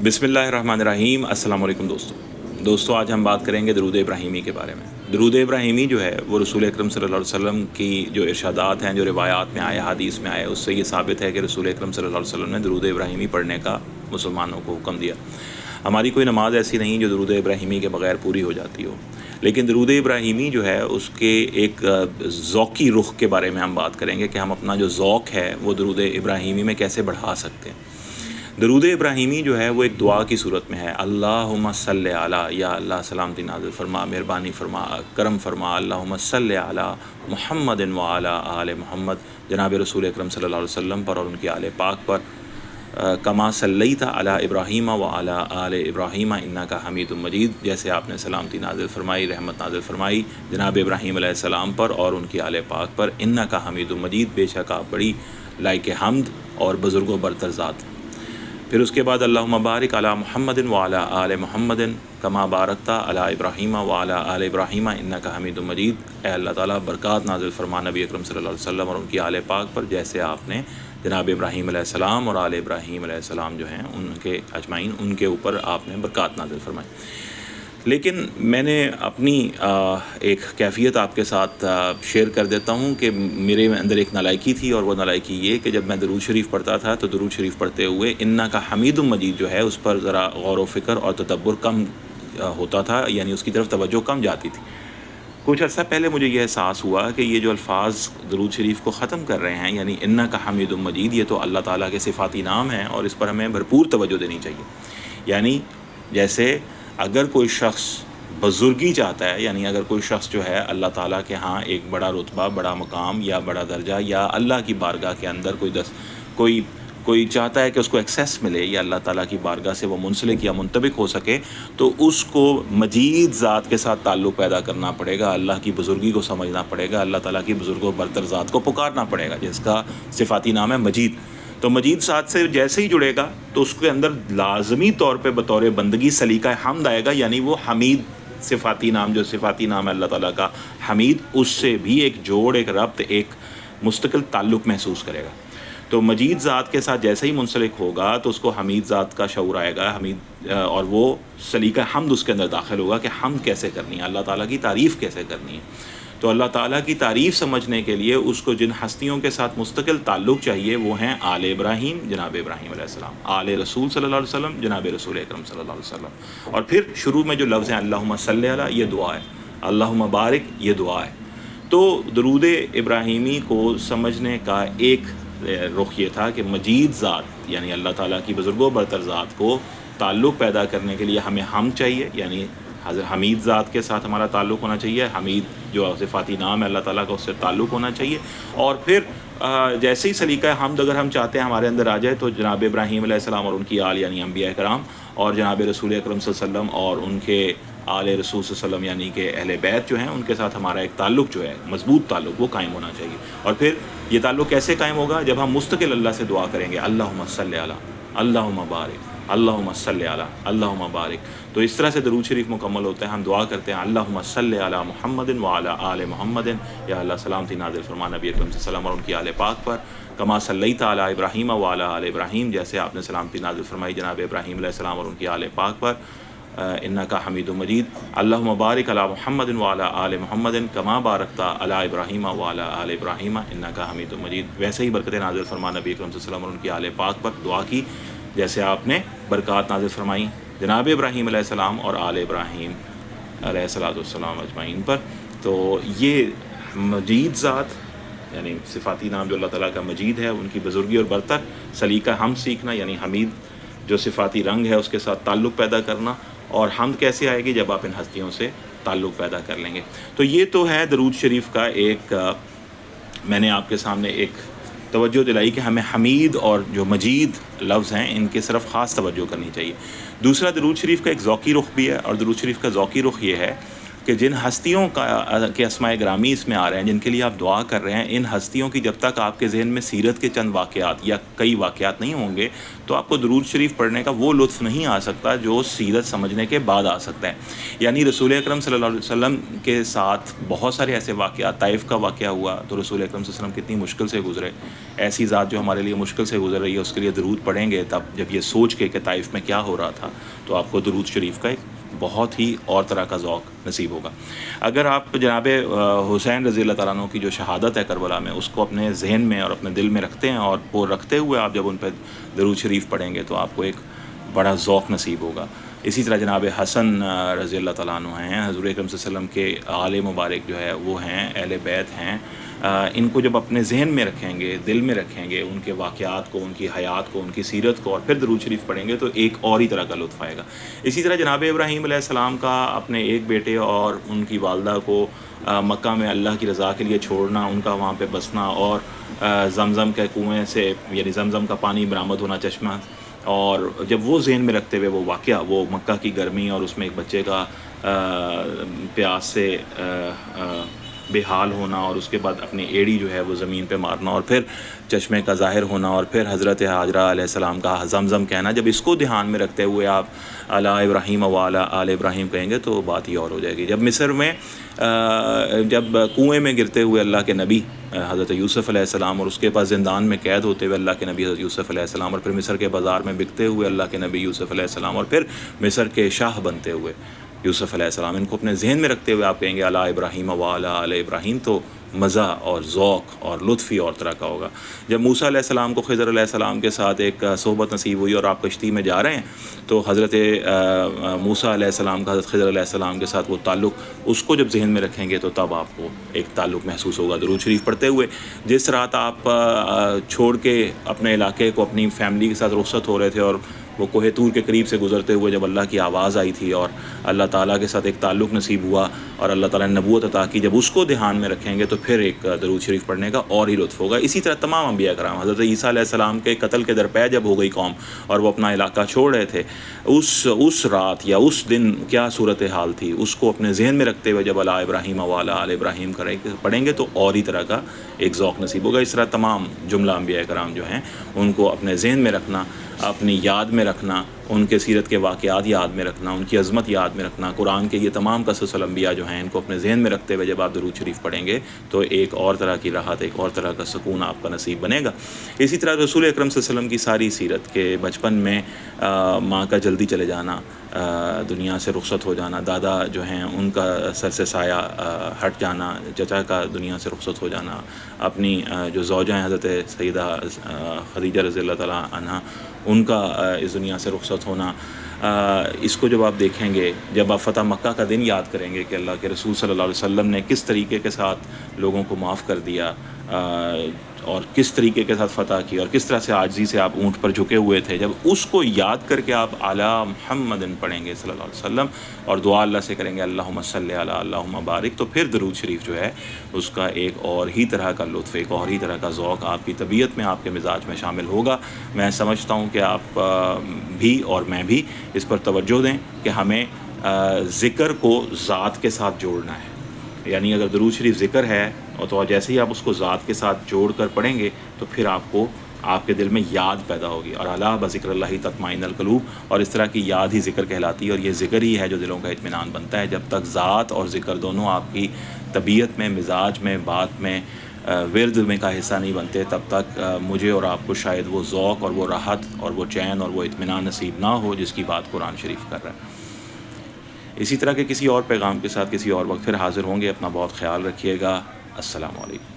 بسم اللہ الرحمن الرحیم۔ السلام علیکم دوستو آج ہم بات کریں گے درود ابراہیمی کے بارے میں۔ درود ابراہیمی جو ہے وہ رسول اکرم صلی اللہ علیہ وسلم کی جو ارشادات ہیں، جو روایات میں آئے، حدیث میں آئے، اس سے یہ ثابت ہے کہ رسول اکرم صلی اللہ علیہ وسلم نے درود ابراہیمی پڑھنے کا مسلمانوں کو حکم دیا۔ ہماری کوئی نماز ایسی نہیں جو درود ابراہیمی کے بغیر پوری ہو جاتی ہو، لیکن درود ابراہیمی جو ہے اس کے ایک ذوقی رخ کے بارے میں ہم بات کریں گے کہ ہم اپنا جو ذوق ہے وہ درود ابراہیمی میں کیسے بڑھا سکتے ہیں۔ درود ابراہیمی جو ہے وہ ایک دعا کی صورت میں ہے۔ اللہم صلی علی، یا اللہ سلامتی نازل فرما، مہربانی فرما، کرم فرما، اللہم صلی علی محمد وعلی آل محمد، جناب رسول اکرم صلی اللہ علیہ وسلم پر اور ان کے آل پاک پر، کما صلیت علی ابراہیم وعلی آل ابراہیم انک حمید مجید، جیسے آپ نے سلامتی نازل فرمائی، رحمت نازل فرمائی جناب ابراہیم علیہ السلام پر اور ان کے آل پاک پر، انک حمید مجید، بے شک آپ بڑی لائق حمد اور بزرگ و برتر ذات۔ پھر اس کے بعد اللہم بارک علی محمد وعلی آل محمد کما بارکت علی ابراہیم وعلی آل ابراہیم انک حمید مجید، اے اللہ تعالیٰ برکات نازل فرما نبی اکرم صلی اللہ علیہ وسلم اور ان کی آل پاک پر، جیسے آپ نے جناب ابراہیم علیہ السلام اور آل ابراہیم علیہ السلام جو ہیں ان کے اجمعین، ان کے اوپر آپ نے برکات نازل فرمائی۔ لیکن میں نے اپنی ایک کیفیت آپ کے ساتھ شیئر کر دیتا ہوں کہ میرے اندر ایک نالائکی تھی، اور وہ نالائکی یہ کہ جب میں درود شریف پڑھتا تھا تو درود شریف پڑھتے ہوئے انک حمید مجید جو ہے اس پر ذرا غور و فکر اور تدبر کم ہوتا تھا، یعنی اس کی طرف توجہ کم جاتی تھی۔ کچھ عرصہ پہلے مجھے یہ احساس ہوا کہ یہ جو الفاظ درود شریف کو ختم کر رہے ہیں، یعنی انک حمید مجید، یہ تو اللہ تعالیٰ کے صفاتی نام ہیں اور اس پر ہمیں بھرپور توجہ دینی چاہیے۔ یعنی جیسے اگر کوئی شخص بزرگی چاہتا ہے، یعنی اگر کوئی شخص جو ہے اللہ تعالیٰ کے ہاں ایک بڑا رتبہ، بڑا مقام یا بڑا درجہ، یا اللہ کی بارگاہ کے اندر کوئی چاہتا ہے کہ اس کو ایکسیس ملے یا اللہ تعالیٰ کی بارگاہ سے وہ منسلک یا منطبق ہو سکے، تو اس کو مجید ذات کے ساتھ تعلق پیدا کرنا پڑے گا، اللہ کی بزرگی کو سمجھنا پڑے گا، اللہ تعالیٰ کی بزرگ و برتر ذات کو پکارنا پڑے گا، جس کا صفاتی نام ہے مجید۔ تو مجید ذات سے جیسے ہی جڑے گا تو اس کے اندر لازمی طور پہ بطور بندگی سلیقہ حمد آئے گا، یعنی وہ حمید صفاتی نام، جو صفاتی نام ہے اللہ تعالیٰ کا حمید، اس سے بھی ایک جوڑ، ایک ربط، ایک مستقل تعلق محسوس کرے گا۔ تو مجید ذات کے ساتھ جیسے ہی منسلک ہوگا تو اس کو حمید ذات کا شعور آئے گا، حمید، اور وہ سلیقہ حمد اس کے اندر داخل ہوگا کہ حمد کیسے کرنی ہے، اللہ تعالیٰ کی تعریف کیسے کرنی ہے۔ تو اللہ تعالیٰ کی تعریف سمجھنے کے لیے اس کو جن ہستیوں کے ساتھ مستقل تعلق چاہیے وہ ہیں آل ابراہیم، جناب ابراہیم علیہ السلام، آل رسول صلی اللہ علیہ وسلم، جناب رسول اکرم صلی اللہ علیہ وسلم، اور پھر شروع میں جو لفظ ہیں اللہم صلی علی، یہ دعا ہے، اللہم بارک، یہ دعا ہے۔ تو درود ابراہیمی کو سمجھنے کا ایک رخ یہ تھا کہ مجید ذات یعنی اللہ تعالیٰ کی بزرگ و برتر ذات کو تعلق پیدا کرنے کے لیے ہمیں حمد چاہیے، یعنی حضرت حمید ذات کے ساتھ ہمارا تعلق ہونا چاہیے، حمید جو صفاتی نام ہے اللہ تعالیٰ کا، اس سے تعلق ہونا چاہیے، اور پھر جیسے ہی سلیقہ حمد اگر ہم چاہتے ہیں ہمارے اندر آ جائے تو جناب ابراہیم علیہ السلام اور ان کی آل یعنی انبیاء کرام، اور جناب رسول اکرم صلی اللہ علیہ وسلم اور ان کے آل رسول صلی اللہ علیہ وسلم یعنی کہ اہل بیت جو ہیں، ان کے ساتھ ہمارا ایک تعلق جو ہے مضبوط تعلق، وہ قائم ہونا چاہیے۔ اور پھر یہ تعلق کیسے قائم ہوگا؟ جب ہم مستقل اللہ سے دعا کریں گے، اللہم صلی علی، اللہم بارک، اللہم صلی علی، اللہم بارک۔ تو اس طرح سے درود شریف مکمل ہوتا ہے۔ ہم دعا کرتے ہیں اللہم صلی علی محمد وعلی آل محمد، یا اللہ سلامتی نازل فرما نبی اکرم صلی اللہ علیہ وسلم اور ان کی آل پاک پر، کما صلیت علی ابراہیم وعلی آل ابراہیم، جیسے آپ نے سلامتی نازل فرمائی جناب ابراہیم علیہ السلام اور ان کی آل پاک پر، انک حمید مجید۔ اللہم بارک علی محمد وعلی آل محمد کما بارکت علی ابراہیم وعلی آل ابراہیم انک حمید مجید۔ ویسے ہی برکت نازل فرما نبی اکرم صلی اللہ علیہ وسلم اور ان کی آل پاک پر دعا کی، جیسے آپ نے برکات نازل فرمائی جناب ابراہیم علیہ السلام اور آل ابراہیم علیہ السلام اجمعین پر۔ تو یہ مجید ذات یعنی صفاتی نام جو اللہ تعالیٰ کا مجید ہے، ان کی بزرگی اور برتر، سلیقہ حمد سیکھنا، یعنی حمید جو صفاتی رنگ ہے اس کے ساتھ تعلق پیدا کرنا، اور حمد کیسے آئے گی؟ جب آپ ان ہستیوں سے تعلق پیدا کر لیں گے۔ تو یہ تو ہے درود شریف کا ایک میں نے آپ کے سامنے ایک توجہ دلائی کہ ہمیں حمید اور جو مجید لفظ ہیں ان کی طرف خاص توجہ کرنی چاہیے۔ دوسرا درود شریف کا ایک ذوقی رخ بھی ہے، اور درود شریف کا ذوقی رخ یہ ہے کہ جن ہستیوں کے اسماء گرامی اس میں آ رہے ہیں، جن کے لیے آپ دعا کر رہے ہیں، ان ہستیوں کی جب تک آپ کے ذہن میں سیرت کے چند واقعات یا کئی واقعات نہیں ہوں گے تو آپ کو درود شریف پڑھنے کا وہ لطف نہیں آ سکتا جو سیرت سمجھنے کے بعد آ سکتا ہے۔ یعنی رسول اکرم صلی اللہ علیہ وسلم کے ساتھ بہت سارے ایسے واقعات، طائف کا واقعہ ہوا تو رسول اکرم صلی اللہ علیہ وسلم کتنی مشکل سے گزرے، ایسی ذات جو ہمارے لیے مشکل سے گزر رہی ہے اس کے لیے درود پڑھیں گے، تب جب یہ سوچ کے کہ طائف میں کیا ہو رہا تھا تو آپ کو درود شریف کا ایک بہت ہی اور طرح کا ذوق نصیب ہوگا۔ اگر آپ جناب حسین رضی اللہ تعالیٰ عنہ کی جو شہادت ہے کربلا میں، اس کو اپنے ذہن میں اور اپنے دل میں رکھتے ہیں، اور وہ رکھتے ہوئے آپ جب ان پہ درود شریف پڑھیں گے تو آپ کو ایک بڑا ذوق نصیب ہوگا۔ اسی طرح جناب حسن رضی اللہ تعالیٰ عنہ ہیں، حضور اکرم صلی اللہ علیہ وسلم کے آل مبارک جو ہے وہ ہیں، اہل بیت ہیں، ان کو جب اپنے ذہن میں رکھیں گے، دل میں رکھیں گے، ان کے واقعات کو، ان کی حیات کو، ان کی سیرت کو، اور پھر درود شریف پڑھیں گے تو ایک اور ہی طرح کا لطف آئے گا۔ اسی طرح جناب ابراہیم علیہ السلام کا اپنے ایک بیٹے اور ان کی والدہ کو مکہ میں اللہ کی رضا کے لیے چھوڑنا، ان کا وہاں پہ بسنا، اور زمزم کے کنویں سے یعنی زمزم کا پانی برآمد ہونا چشمہ، اور جب وہ ذہن میں رکھتے ہوئے وہ واقعہ، وہ مکہ کی گرمی اور اس میں ایک بچے کا پیاس سے بے حال ہونا، اور اس کے بعد اپنی ایڑی جو ہے وہ زمین پہ مارنا، اور پھر چشمے کا ظاہر ہونا، اور پھر حضرت ہاجرہ علیہ السلام کا زمزم کہنا، جب اس کو دھیان میں رکھتے ہوئے آپ علی ابراہیم و علی آل ابراہیم کہیں گے تو بات ہی اور ہو جائے گی۔ جب مصر میں جب کنویں میں گرتے ہوئے اللہ کے نبی حضرت یوسف علیہ السلام، اور اس کے پاس زندان میں قید ہوتے ہوئے اللہ کے نبی حضرت یوسف علیہ السلام، اور پھر مصر کے بازار میں بکتے ہوئے اللہ کے نبی یوسف علیہ السلام، اور پھر مصر کے شاہ بنتے ہوئے یوسف علیہ السلام، ان کو اپنے ذہن میں رکھتے ہوئے آپ کہیں گے علی ابراہیم و علی آل ابراہیم، تو مزہ اور ذوق اور لطف ہی اور طرح کا ہوگا۔ جب موسیٰ علیہ السلام کو خضر علیہ السلام کے ساتھ ایک صحبت نصیب ہوئی اور آپ کشتی میں جا رہے ہیں تو حضرت موسیٰ علیہ السلام کا حضرت خضر علیہ السلام کے ساتھ وہ تعلق، اس کو جب ذہن میں رکھیں گے تو تب آپ کو ایک تعلق محسوس ہوگا درود شریف پڑھتے ہوئے۔ جس رات آپ چھوڑ کے اپنے علاقے کو اپنی فیملی کے ساتھ رخصت ہو رہے تھے اور وہ کوہ طور کے قریب سے گزرتے ہوئے جب اللہ کی آواز آئی تھی اور اللہ تعالیٰ کے ساتھ ایک تعلق نصیب ہوا اور اللہ تعالیٰ نے نبوت عطا کی، جب اس کو دھیان میں رکھیں گے تو پھر ایک درود شریف پڑھنے کا اور ہی لطف ہوگا۔ اسی طرح تمام انبیاء کرام، حضرت عیسیٰ علیہ السلام کے قتل کے درپے جب ہو گئی قوم اور وہ اپنا علاقہ چھوڑ رہے تھے، اس رات یا اس دن کیا صورتحال تھی، اس کو اپنے ذہن میں رکھتے ہوئے جب علی ابراہیم و علی آل ابراہیم پڑھیں گے تو اور ہی طرح کا ایک ذوق نصیب ہوگا۔ اس طرح تمام جملہ انبیاء کرام جو ہیں ان کو اپنے ذہن میں رکھنا، اپنی یاد میں رکھنا، ان کے سیرت کے واقعات یاد میں رکھنا، ان کی عظمت یاد میں رکھنا، قرآن کے یہ تمام قصص الانبیاء جو ہیں ان کو اپنے ذہن میں رکھتے ہوئے جب آپ درود شریف پڑھیں گے تو ایک اور طرح کی راحت، ایک اور طرح کا سکون آپ کا نصیب بنے گا۔ اسی طرح رسول اکرم صلی اللہ علیہ وسلم کی ساری سیرت کے بچپن میں ماں کا جلدی چلے جانا، دنیا سے رخصت ہو جانا، دادا جو ہیں ان کا سر سے سایہ ہٹ جانا، چچا کا دنیا سے رخصت ہو جانا، اپنی جو زوجہ ہیں حضرت سیدہ خدیجہ رضی اللہ تعالیٰ عنہ ان کا اس دنیا سے رخصت ہونا، اس کو جب آپ دیکھیں گے، جب آپ فتح مکہ کا دن یاد کریں گے کہ اللہ کے رسول صلی اللہ علیہ وسلم نے کس طریقے کے ساتھ لوگوں کو معاف کر دیا اور کس طریقے کے ساتھ فتح کی اور کس طرح سے عاجزی سے آپ اونٹ پر جھکے ہوئے تھے، جب اس کو یاد کر کے آپ اعلی محمد پڑھیں گے صلی اللہ علیہ وسلم اور دعا اللہ سے کریں گے اللہم صلی علی اللہم بارک، تو پھر درود شریف جو ہے اس کا ایک اور ہی طرح کا لطف، ایک اور ہی طرح کا ذوق آپ کی طبیعت میں، آپ کے مزاج میں شامل ہوگا۔ میں سمجھتا ہوں کہ آپ بھی اور میں بھی اس پر توجہ دیں کہ ہمیں ذکر کو ذات کے ساتھ جوڑنا ہے، یعنی اگر درود شریف ذکر ہے اور تو جیسے ہی آپ اس کو ذات کے ساتھ جوڑ کر پڑھیں گے تو پھر آپ کو آپ کے دل میں یاد پیدا ہوگی، اور الا بذکر اللہ تطمئن القلوب، اور اس طرح کی یاد ہی ذکر کہلاتی ہے، اور یہ ذکر ہی ہے جو دلوں کا اطمینان بنتا ہے۔ جب تک ذات اور ذکر دونوں آپ کی طبیعت میں، مزاج میں، بات میں، ورد میں کا حصہ نہیں بنتے، تب تک مجھے اور آپ کو شاید وہ ذوق اور وہ راحت اور وہ چین اور وہ اطمینان نصیب نہ ہو جس کی بات قرآن شریف کر رہا ہے۔ اسی طرح کے کسی اور پیغام کے ساتھ کسی اور وقت پھر حاضر ہوں گے۔ اپنا بہت خیال رکھیے گا۔ السلام علیکم۔